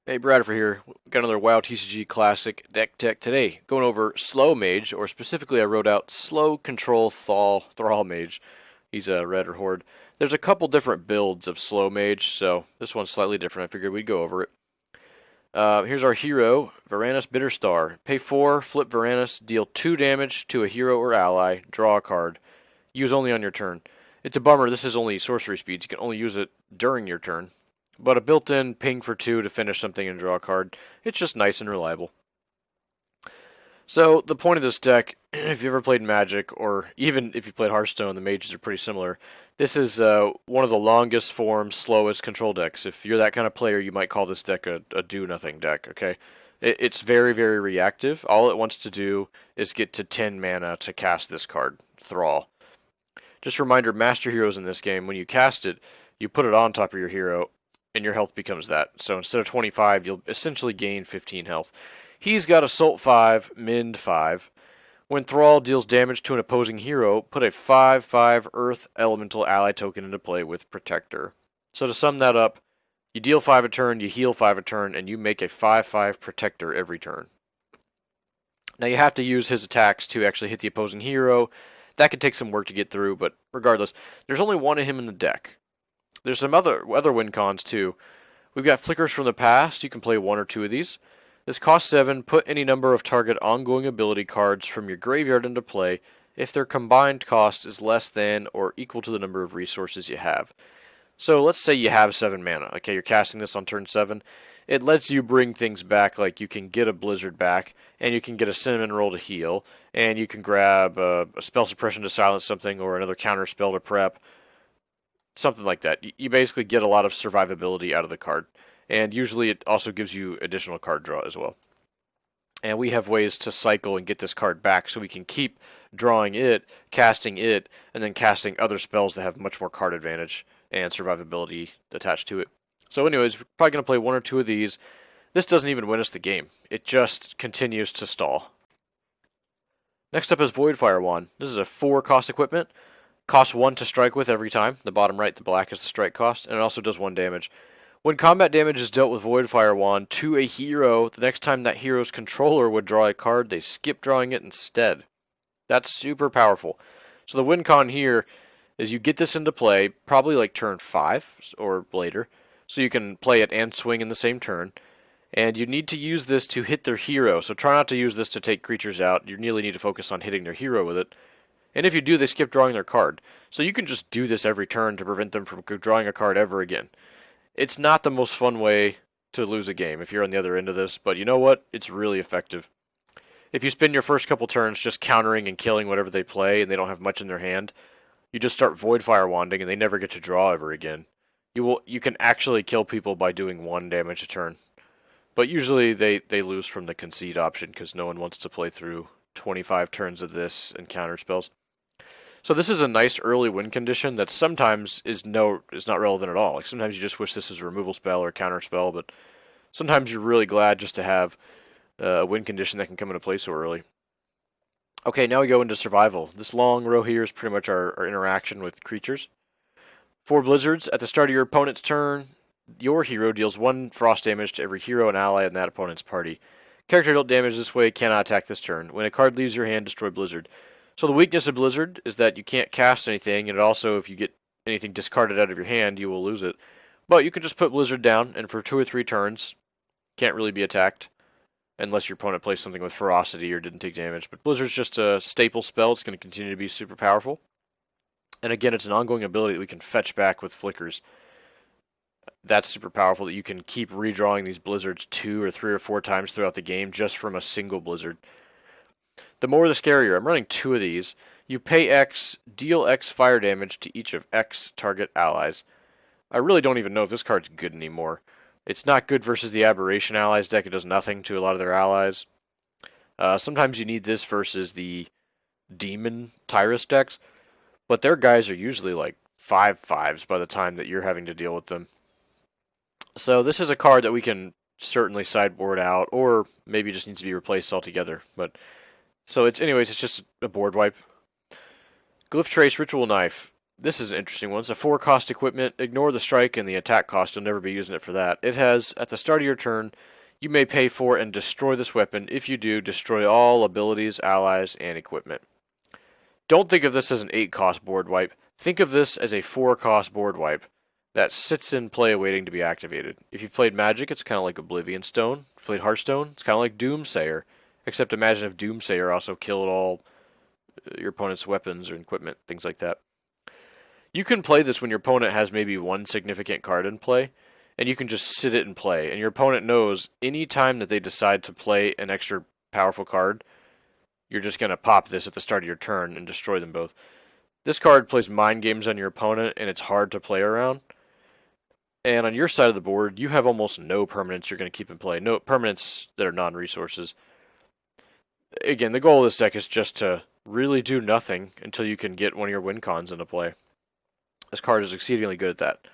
Hey, Bradford here. Got another WoW TCG Classic deck tech today. Going over Slow Mage, or specifically I wrote out Slow Control Thrall Mage. He's a red or horde. There's a couple different builds of Slow Mage, so this one's slightly different. I figured we'd go over it. Here's our hero, Varanis Bitterstar. Pay 4, flip Varanis, deal 2 damage to a hero or ally, draw a card. Use only on your turn. It's a bummer, this is only sorcery speeds. You can only use it during your turn. But a built-in ping for 2 to finish something and draw a card. It's just nice and reliable. So the point of this deck, if you ever played Magic, or even if you played Hearthstone, the mages are pretty similar. This is one of the longest form, slowest control decks. If you're that kind of player, you might call this deck a do-nothing deck, okay? It's very, very reactive. All it wants to do is get to 10 mana to cast this card, Thrall. Just a reminder, Master Heroes in this game, when you cast it, you put it on top of your hero, and your health becomes that. So instead of 25, you'll essentially gain 15 health. He's got Assault 5, Mend 5. When Thrall deals damage to an opposing hero, put a 5/5 Earth Elemental ally token into play with Protector. So to sum that up, you deal 5 a turn, you heal 5 a turn, and you make a 5/5 Protector every turn. Now you have to use his attacks to actually hit the opposing hero. That could take some work to get through, but regardless, there's only one of him in the deck. There's some other win cons too. We've got Flickers from the Past. You can play 1 or 2 of these. This costs 7. Put any number of target ongoing ability cards from your graveyard into play if their combined cost is less than or equal to the number of resources you have. So let's say you have 7 mana. Okay, you're casting this on turn 7. It lets you bring things back, like you can get a Blizzard back, and you can get a Cinnamon Roll to heal, and you can grab a Spell Suppression to silence something, or another counter spell to prep. Something like that. You basically get a lot of survivability out of the card. And usually it also gives you additional card draw as well. And we have ways to cycle and get this card back so we can keep drawing it, casting it, and then casting other spells that have much more card advantage and survivability attached to it. So anyways, we're probably going to play 1 or 2 of these. This doesn't even win us the game. It just continues to stall. Next up is Voidfire Wand. This is a 4 cost equipment. Costs 1 to strike with every time. The bottom right, the black, is the strike cost, and it also does 1 damage. When combat damage is dealt with Voidfire Wand to a hero, the next time that hero's controller would draw a card, they skip drawing it instead. That's super powerful. So the win con here is you get this into play, probably like turn 5 or later, so you can play it and swing in the same turn. And you need to use this to hit their hero, so try not to use this to take creatures out. You really need to focus on hitting their hero with it. And if you do, they skip drawing their card. So you can just do this every turn to prevent them from drawing a card ever again. It's not the most fun way to lose a game if you're on the other end of this, but you know what? It's really effective. If you spend your first couple turns just countering and killing whatever they play and they don't have much in their hand, you just start Voidfire Wanding and they never get to draw ever again. You can actually kill people by doing 1 damage a turn. But usually they lose from the concede option because no one wants to play through 25 turns of this and counter spells. So this is a nice early win condition that sometimes is not relevant at all. Like sometimes you just wish this was a removal spell or a counter spell, but sometimes you're really glad just to have a win condition that can come into play so early. Okay, now we go into survival. This long row here is pretty much our interaction with creatures. 4 blizzards. At the start of your opponent's turn, your hero deals 1 frost damage to every hero and ally in that opponent's party. Character dealt damage this way cannot attack this turn. When a card leaves your hand, destroy blizzard. So the weakness of Blizzard is that you can't cast anything, and also if you get anything discarded out of your hand, you will lose it. But you can just put Blizzard down, and for 2 or 3 turns, can't really be attacked, unless your opponent plays something with Ferocity or didn't take damage. But Blizzard's just a staple spell. It's going to continue to be super powerful. And again, it's an ongoing ability that we can fetch back with Flickers. That's super powerful that you can keep redrawing these Blizzards 2 or 3 or 4 times throughout the game just from a single Blizzard. The more the scarier. I'm running 2 of these. You pay X, deal X fire damage to each of X target allies. I really don't even know if this card's good anymore. It's not good versus the Aberration allies deck. It does nothing to a lot of their allies. Sometimes you need this versus the Demon Tyrus decks, but their guys are usually like 5/5s by the time that you're having to deal with them. So this is a card that we can certainly sideboard out, or maybe just needs to be replaced altogether. But so it's just a board wipe. Glyphtrace Ritual Knife. This is an interesting one. It's a 4-cost equipment. Ignore the strike and the attack cost. You'll never be using it for that. It has, at the start of your turn, you may pay for and destroy this weapon. If you do, destroy all abilities, allies, and equipment. Don't think of this as an 8-cost board wipe. Think of this as a 4-cost board wipe that sits in play waiting to be activated. If you've played Magic, it's kind of like Oblivion Stone. If you've played Hearthstone, it's kind of like Doomsayer. Except imagine if Doomsayer also killed all your opponent's weapons or equipment, things like that. You can play this when your opponent has maybe one significant card in play, and you can just sit it and play. And your opponent knows any time that they decide to play an extra powerful card, you're just going to pop this at the start of your turn and destroy them both. This card plays mind games on your opponent, and it's hard to play around. And on your side of the board, you have almost no permanents you're going to keep in play. No permanents that are non-resources. Again, the goal of this deck is just to really do nothing until you can get one of your win cons into play. This card is exceedingly good at that.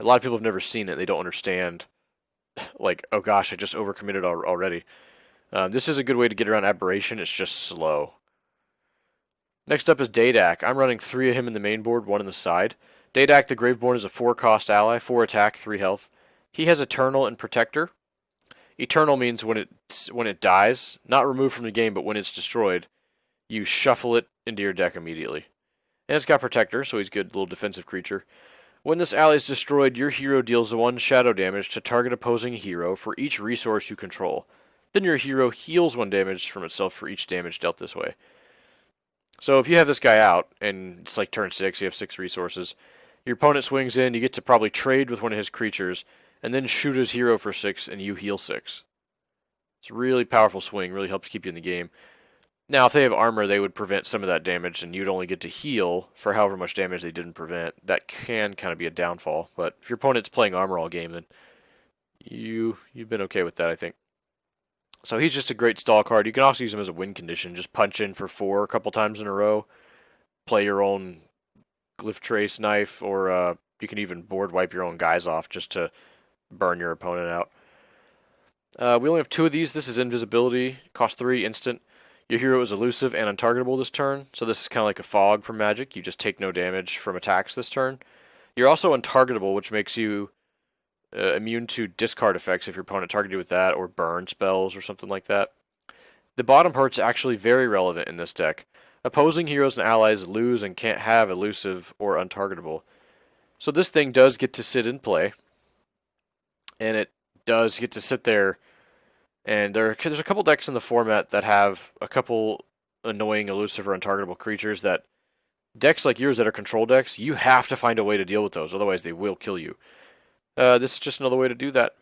A lot of people have never seen it. They don't understand. Like, oh gosh, I just overcommitted already. This is a good way to get around Aberration. It's just slow. Next up is Daedak. I'm running 3 of him in the main board, 1 in the side. Daedak the Graveborne is a 4-cost ally, 4 attack, 3 health. He has Eternal and Protector. Eternal means when it dies, not removed from the game, but when it's destroyed, you shuffle it into your deck immediately. And it's got Protector, so he's a good little defensive creature. When this ally is destroyed, your hero deals 1 shadow damage to target opposing hero for each resource you control. Then your hero heals 1 damage from itself for each damage dealt this way. So if you have this guy out, and it's like turn 6, you have 6 resources, your opponent swings in, you get to probably trade with one of his creatures, and then shoot his hero for 6, and you heal 6. It's a really powerful swing, really helps keep you in the game. Now, if they have armor, they would prevent some of that damage, and you'd only get to heal for however much damage they didn't prevent. That can kind of be a downfall, but if your opponent's playing armor all game, then you've been okay with that, I think. So he's just a great stall card. You can also use him as a win condition. Just punch in for 4 a couple times in a row. Play your own Glyphtrace knife, or you can even board wipe your own guys off just to burn your opponent out. We only have 2 of these. This is Invisibility. Cost 3, instant. Your hero is elusive and untargetable this turn, so this is kind of like a fog from Magic. You just take no damage from attacks this turn. You're also untargetable, which makes you immune to discard effects if your opponent targeted you with that, or burn spells or something like that. The bottom part's actually very relevant in this deck. Opposing heroes and allies lose and can't have elusive or untargetable. So this thing does get to sit in play, and it does get to sit there. And there's a couple decks in the format that have a couple annoying elusive or untargetable creatures that decks like yours that are control decks, you have to find a way to deal with those, otherwise they will kill you. This is just another way to do that.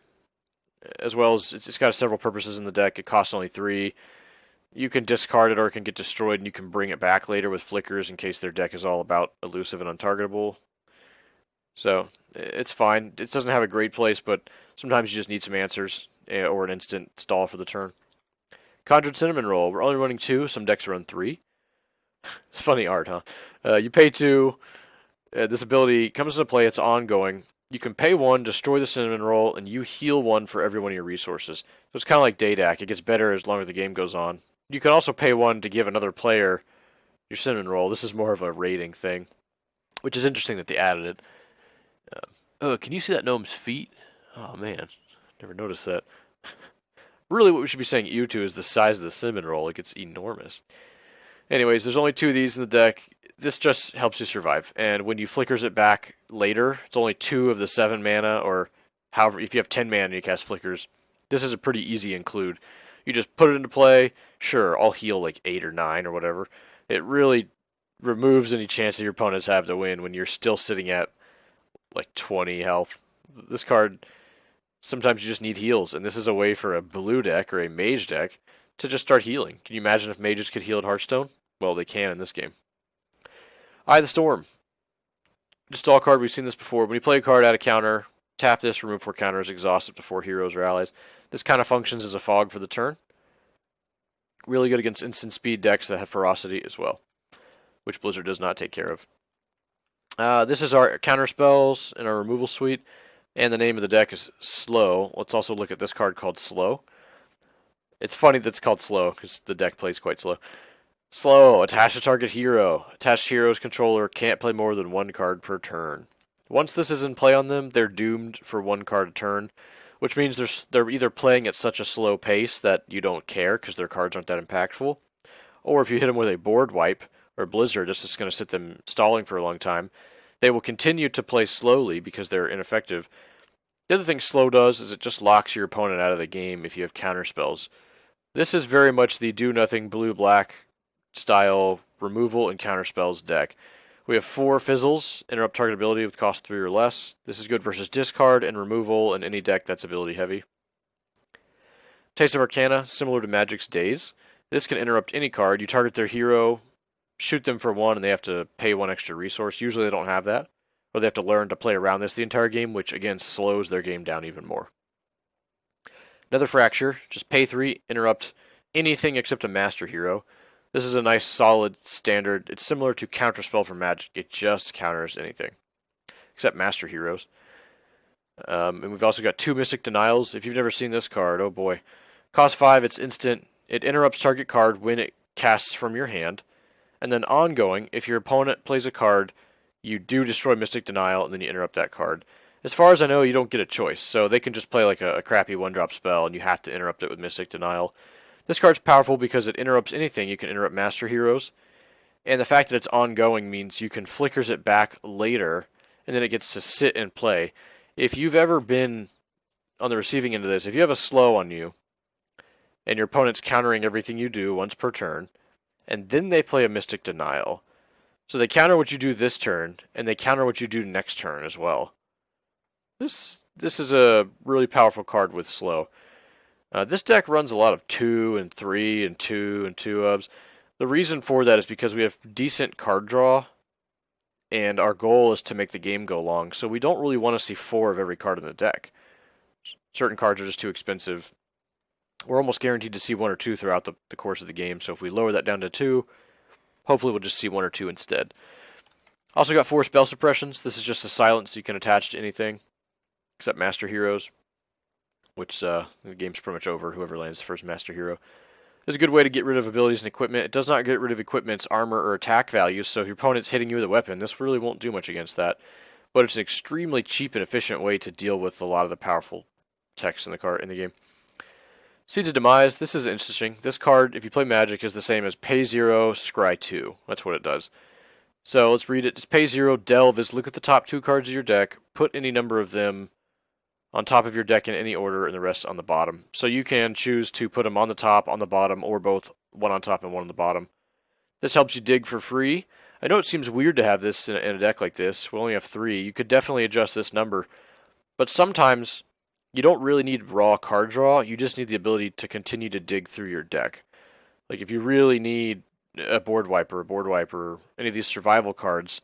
As well as it's got several purposes in the deck. It costs only 3. You can discard it or it can get destroyed, and you can bring it back later with flickers in case their deck is all about elusive and untargetable. So it's fine. It doesn't have a great place, but sometimes you just need some answers or an instant stall for the turn. Conjured Cinnamon Roll. We're only running 2. Some decks run 3. It's funny art, huh? You pay 2. This ability comes into play. It's ongoing. You can pay 1, destroy the Cinnamon Roll, and you heal 1 for every one of your resources. So it's kind of like Daedak. It gets better as long as the game goes on. You can also pay 1 to give another player your Cinnamon Roll. This is more of a rating thing, which is interesting that they added it. Oh, can you see that gnome's feet? Oh, man. Never noticed that. Really, what we should be saying ew to is the size of the Cinnamon Roll. It gets enormous. Anyways, there's only 2 of these in the deck. This just helps you survive. And when you flickers it back later, it's only 2 of the 7 mana, or however, if you have 10 mana and you cast flickers, this is a pretty easy include. You just put it into play. Sure, I'll heal like 8 or 9 or whatever. It really removes any chance that your opponents have to win when you're still sitting at like 20 health. This card, sometimes you just need heals, and this is a way for a blue deck or a mage deck to just start healing. Can you imagine if mages could heal at Hearthstone? Well, they can in this game. Eye of the Storm. Just all card, we've seen this before. When you play a card out of counter, tap this, remove 4 counters, exhaust up to 4 heroes or allies. This kind of functions as a fog for the turn. Really good against instant speed decks that have ferocity as well, which Blizzard does not take care of. This is our counter spells in our removal suite, and the name of the deck is Slow. Let's also look at this card called Slow. It's funny that it's called Slow, because the deck plays quite slow. Slow. Attach a target hero. Attached hero's controller can't play more than one card per turn. Once this is in play on them, they're doomed for one card a turn, which means they're either playing at such a slow pace that you don't care because their cards aren't that impactful, or if you hit them with a board wipe or blizzard, it's just going to sit them stalling for a long time. They will continue to play slowly because they're ineffective. The other thing slow does is it just locks your opponent out of the game if you have counter spells. This is very much the do nothing blue black style removal and counter spells deck. We have 4 Fizzles, interrupt target ability with cost 3 or less. This is good versus discard and removal in any deck that's ability heavy. Taste of Arcana, similar to Magic's Daze. This can interrupt any card. You target their hero, shoot them for 1, and they have to pay 1 extra resource. Usually they don't have that, or they have to learn to play around this the entire game, which again slows their game down even more. Nether Fracture, just pay 3, interrupt anything except a master hero. This is a nice solid standard. It's similar to Counterspell for Magic. It just counters anything except master heroes. And we've also got 2 Mystic Denials. If you've never seen this card, oh boy. Cost 5, it's instant. It interrupts target card when it casts from your hand. And then ongoing, if your opponent plays a card, you do destroy Mystic Denial, and then you interrupt that card. As far as I know, you don't get a choice, so they can just play like a crappy 1-drop spell, and you have to interrupt it with Mystic Denial. This card's powerful because it interrupts anything. You can interrupt Master Heroes, and the fact that it's ongoing means you can flickers it back later, and then it gets to sit and play. If you've ever been on the receiving end of this, if you have a slow on you, and your opponent's countering everything you do once per turn, and then they play a Mystic Denial, so they counter what you do this turn, and they counter what you do next turn as well. This is a really powerful card with slow. This deck runs a lot of 2 and 3 and 2 and 2-ofs. The reason for that is because we have decent card draw, and our goal is to make the game go long, so we don't really want to see 4 of every card in the deck. Certain cards are just too expensive. We're almost guaranteed to see 1 or 2 throughout the course of the game, so if we lower that down to 2, hopefully we'll just see 1 or 2 instead. Also got 4 Spell Suppressions. This is just a silence you can attach to anything except Master Heroes, which the game's pretty much over, whoever lands the first Master Hero. This is a good way to get rid of abilities and equipment. It does not get rid of equipment's armor or attack values, so if your opponent's hitting you with a weapon, this really won't do much against that. But it's an extremely cheap and efficient way to deal with a lot of the powerful text in the game. Seeds of Demise, this is interesting. This card, if you play Magic, is the same as pay 0, scry 2. That's what it does. So let's read it. It's pay 0, delve is look at the top 2 cards of your deck, put any number of them on top of your deck in any order, and the rest on the bottom. So you can choose to put them on the top, on the bottom, or both, one on top and one on the bottom. This helps you dig for free. I know it seems weird to have this in a deck like this. We only have 3. You could definitely adjust this number. But sometimes you don't really need raw card draw. You just need the ability to continue to dig through your deck. Like if you really need a board wiper, any of these survival cards,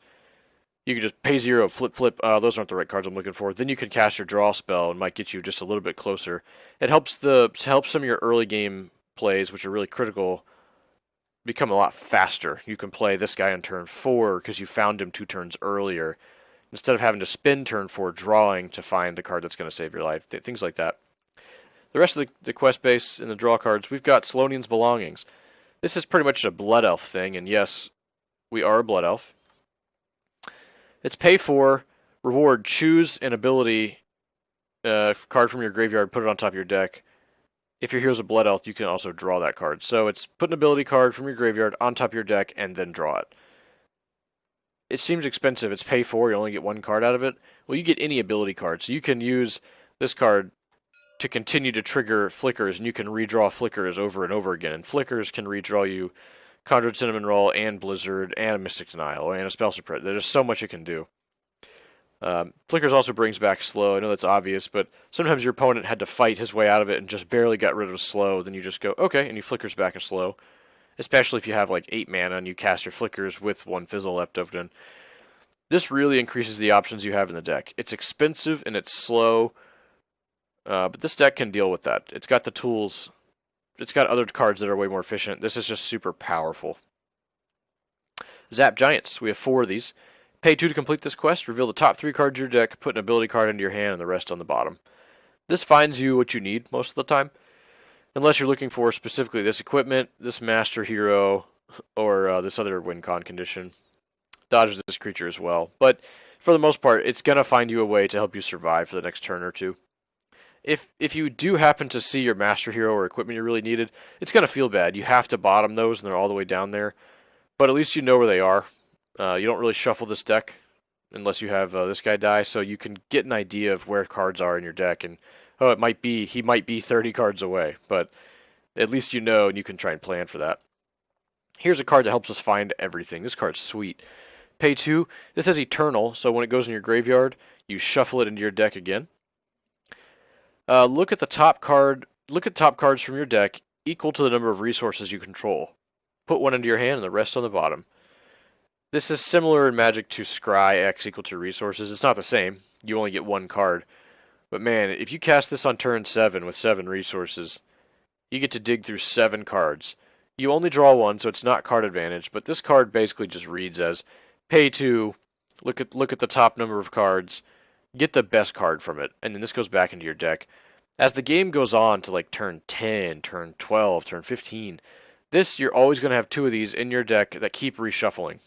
you can just pay 0, flip. Those aren't the right cards I'm looking for. Then you can cast your draw spell and might get you just a little bit closer. It helps some of your early game plays, which are really critical, become a lot faster. You can play this guy on turn 4 because you found him 2 turns earlier, instead of having to spend turn 4 drawing to find the card that's going to save your life. Things like that. The rest of the quest base and the draw cards, we've got Solanian's Belongings. This is pretty much a Blood Elf thing, and yes, we are a Blood Elf. It's pay 4, reward, choose an ability card from your graveyard, put it on top of your deck. If your hero's a Blood Elf, you can also draw that card. So it's put an ability card from your graveyard on top of your deck and then draw it. It seems expensive. It's pay 4, you only get 1 card out of it. Well, you get any ability card. So you can use this card to continue to trigger flickers, and you can redraw flickers over and over again. And flickers can redraw you Conjured Cinnamon Roll and Blizzard and a Mystic Denial and a Spell Suppression. There's so much it can do. Flickers also brings back slow. I know that's obvious, but sometimes your opponent had to fight his way out of it and just barely got rid of slow. Then you just go, okay, and he flickers back a slow. Especially if you have like 8 mana and you cast your flickers with 1 Fizzle left of it. This really increases the options you have in the deck. It's expensive and it's slow, but this deck can deal with that. It's got the tools. It's got other cards that are way more efficient. This is just super powerful. Zapped Giants. We have 4 of these. Pay 2 to complete this quest. Reveal the top 3 cards of your deck. Put an ability card into your hand and the rest on the bottom. This finds you what you need most of the time. Unless you're looking for specifically this equipment, this master hero, or this other win con condition. Dodges this creature as well. But for the most part, it's going to find you a way to help you survive for the next turn or two. If you do happen to see your Master Hero or equipment you really needed, it's going to feel bad. You have to bottom those, and they're all the way down there. But at least you know where they are. You don't really shuffle this deck unless you have this guy die, so you can get an idea of where cards are in your deck. And he might be 30 cards away, but at least you know, and you can try and plan for that. Here's a card that helps us find everything. This card's sweet. Pay 2. This has Eternal, so when it goes in your graveyard, you shuffle it into your deck again. Look at top cards from your deck equal to the number of resources you control. Put one into your hand and the rest on the bottom. This is similar in Magic to Scry X equal to resources. It's not the same. You only get one card. But man, if you cast this on turn 7 with 7 resources, you get to dig through 7 cards. You only draw one, so it's not card advantage, but this card basically just reads as pay 2, look at the top number of cards, get the best card from it, and then this goes back into your deck. As the game goes on to like turn 10, turn 12, turn 15, you're always going to have 2 of these in your deck that keep reshuffling.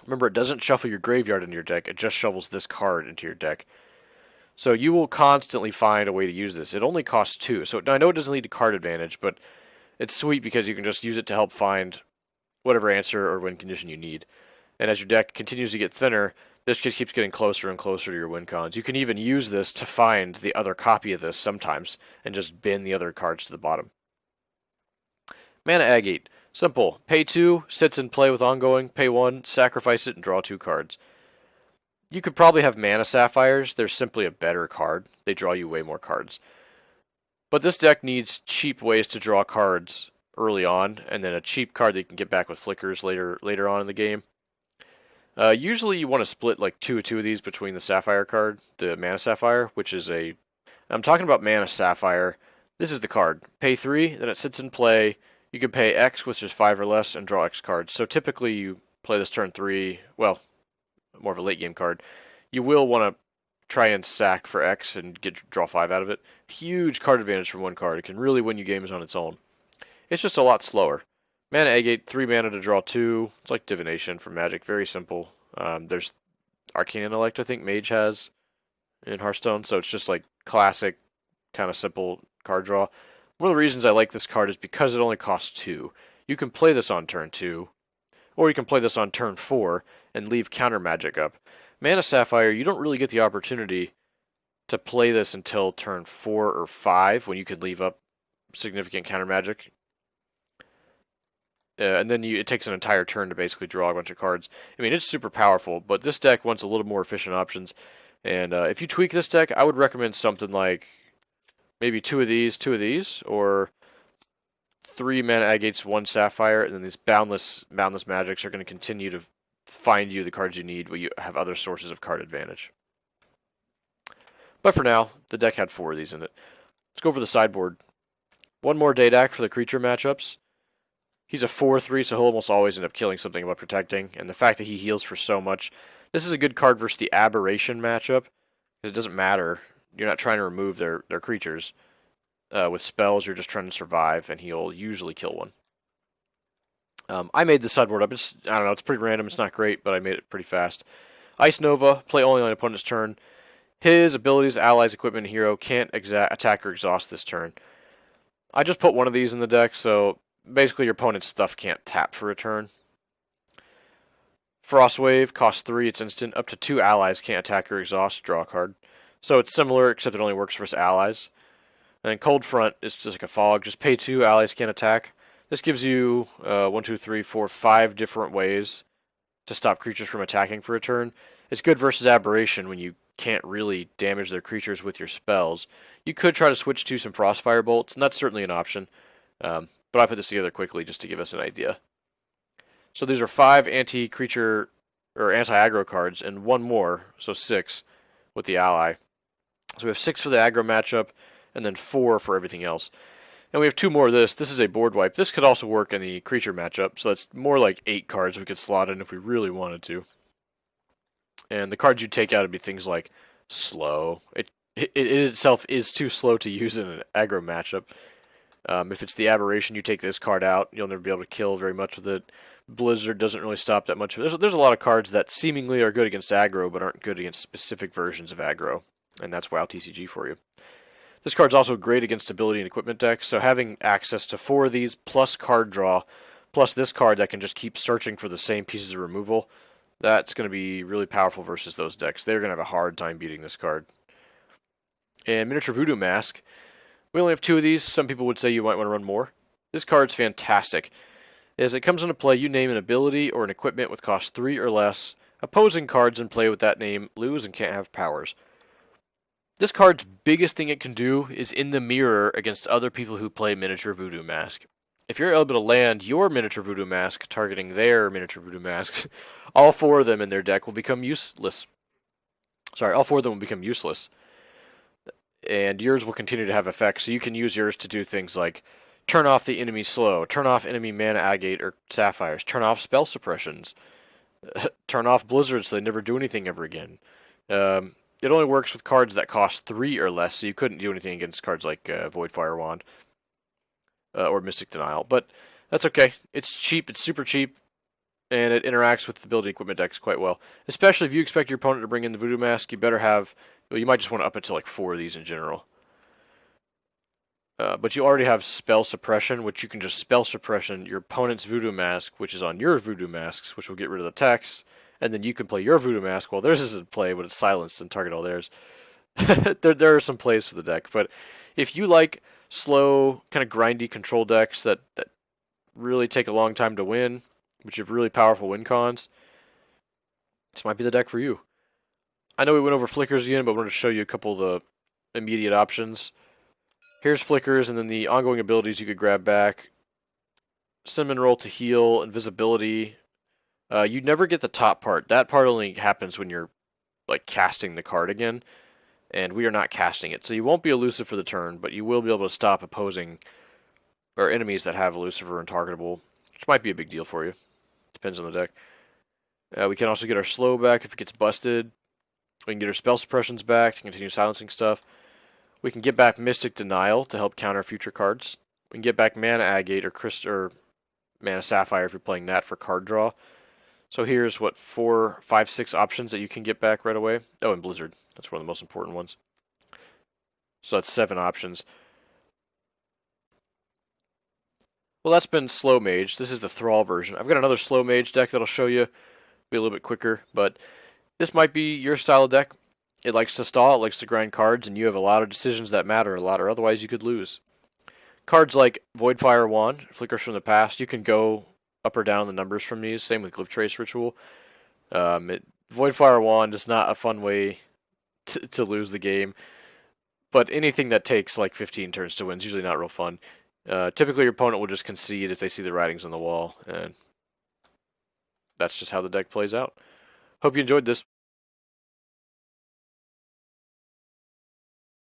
Remember, it doesn't shuffle your graveyard into your deck, it just shovels this card into your deck. So you will constantly find a way to use this. It only costs 2, so I know it doesn't lead to card advantage, but it's sweet because you can just use it to help find whatever answer or win condition you need. And as your deck continues to get thinner, this just keeps getting closer and closer to your win cons. You can even use this to find the other copy of this sometimes, and just bin the other cards to the bottom. Mana Agate. Simple. Pay 2, sits in play with ongoing. Pay 1, sacrifice it, and draw 2 cards. You could probably have Mana Sapphires. They're simply a better card. They draw you way more cards. But this deck needs cheap ways to draw cards early on, and then a cheap card that you can get back with flickers later on in the game. Usually you want to split like 2 of these between the Sapphire card, the Mana Sapphire, which is I'm talking about Mana Sapphire. This is the card. Pay 3, then it sits in play. You can pay X, which is 5 or less, and draw X cards. So typically you play this turn 3, well, more of a late game card. You will want to try and sack for X and draw 5 out of it. Huge card advantage from one card. It can really win you games on its own. It's just a lot slower. Mana Agate, 3 mana to draw 2. It's like Divination from Magic. Very simple. There's Arcane Intellect, I think Mage has in Hearthstone. So it's just like classic, kind of simple card draw. One of the reasons I like this card is because it only costs 2. You can play this on turn 2, or you can play this on turn 4 and leave counter magic up. Mana Sapphire, you don't really get the opportunity to play this until turn 4 or 5 when you can leave up significant counter magic. And then it takes an entire turn to basically draw a bunch of cards. I mean, it's super powerful, but this deck wants a little more efficient options. And if you tweak this deck, I would recommend something like maybe 2 of these, or 3 Mana Agates, 1 Sapphire, and then these boundless magics are going to continue to find you the cards you need where you have other sources of card advantage. But for now, the deck had 4 of these in it. Let's go over the sideboard. 1 more Daedak for the creature matchups. He's a 4/3, so he'll almost always end up killing something by protecting, and the fact that he heals for so much. This is a good card versus the Aberration matchup. It doesn't matter. You're not trying to remove their creatures. With spells, you're just trying to survive, and he'll usually kill one. I made the sideboard up. I don't know, it's pretty random. It's not great, but I made it pretty fast. Ice Nova, play only on opponent's turn. His abilities, allies, equipment, and hero can't attack or exhaust this turn. I just put one of these in the deck, so basically your opponent's stuff can't tap for a turn. Frostwave costs 3, it's instant. Up to 2 allies can't attack or exhaust, draw a card. So it's similar, except it only works versus allies. And then Cold Front is just like a fog. Just pay 2, allies can't attack. This gives you 5 different ways to stop creatures from attacking for a turn. It's good versus Aberration when you can't really damage their creatures with your spells. You could try to switch to some Frostfire Bolts, and that's certainly an option. But I put this together quickly just to give us an idea. So these are 5 anti-creature or anti-aggro cards, and 1 more, so 6 with the ally. So we have 6 for the aggro matchup, and then 4 for everything else. And we have 2 more of this. This is a board wipe. This could also work in the creature matchup, so that's more like 8 cards we could slot in if we really wanted to. And the cards you take out would be things like slow. It itself is too slow to use in an aggro matchup. If it's the Aberration, you take this card out, you'll never be able to kill very much with it. Blizzard doesn't really stop that much. There's a lot of cards that seemingly are good against aggro, but aren't good against specific versions of aggro, and that's WoW TCG for you. This card's also great against ability and equipment decks, so having access to 4 of these, plus card draw, plus this card that can just keep searching for the same pieces of removal, that's going to be really powerful versus those decks. They're going to have a hard time beating this card. And Miniature Voodoo Mask. We only have 2 of these. Some people would say you might want to run more. This card's fantastic. As it comes into play, you name an ability or an equipment with cost 3 or less. Opposing cards in play with that name lose and can't have powers. This card's biggest thing it can do is in the mirror against other people who play Miniature Voodoo Mask. If you're able to land your Miniature Voodoo Mask targeting their Miniature Voodoo Masks, all 4 of them in their deck will become useless. All 4 of them will become useless. And yours will continue to have effects, so you can use yours to do things like turn off the enemy slow, turn off enemy Mana Agate or Sapphires, turn off Spell Suppressions, turn off Blizzards so they never do anything ever again. It only works with cards that cost 3 or less, so you couldn't do anything against cards like Voidfire Wand or Mystic Denial. But that's okay. It's cheap, it's super cheap, and it interacts with the ability equipment decks quite well. Especially if you expect your opponent to bring in the Voodoo Mask, you better have... Well, you might just want to up it to like 4 of these in general. But you already have Spell Suppression, which you can just Spell Suppression your opponent's Voodoo Mask, which is on your Voodoo Masks, which will get rid of the text, and then you can play your Voodoo Mask while theirs is in play, but it's silenced and target all theirs. there are some plays for the deck, but if you like slow, kind of grindy control decks that really take a long time to win, which have really powerful win cons, this might be the deck for you. I know we went over Flickers again, but I wanted to show you a couple of the immediate options. Here's Flickers, and then the ongoing abilities you could grab back. Cinnamon Roll to heal, Invisibility. You never get the top part. That part only happens when you're like casting the card again, and we are not casting it. So you won't be elusive for the turn, but you will be able to stop opposing or enemies that have elusive or untargetable, which might be a big deal for you. Depends on the deck. We can also get our slow back if it gets busted. We can get our spell suppressions back to continue silencing stuff. We can get back Mystic Denial to help counter future cards. We can get back Mana Agate or Mana Sapphire if you're playing that for card draw. So here's 4, 5, 6 options that you can get back right away. Oh, and Blizzard. That's one of the most important ones. So that's 7 options. Well, that's been Slow Mage. This is the Thrall version. I've got another Slow Mage deck that I'll show you. Be a little bit quicker, but this might be your style of deck. It likes to stall, it likes to grind cards, and you have a lot of decisions that matter a lot, or otherwise you could lose. Cards like Voidfire Wand, Flickers from the Past, you can go up or down the numbers from these. Same with Glyphtrace Ritual. Voidfire Wand is not a fun way to lose the game, but anything that takes like 15 turns to win is usually not real fun. Typically your opponent will just concede if they see the writings on the wall, and that's just how the deck plays out. Hope you enjoyed this.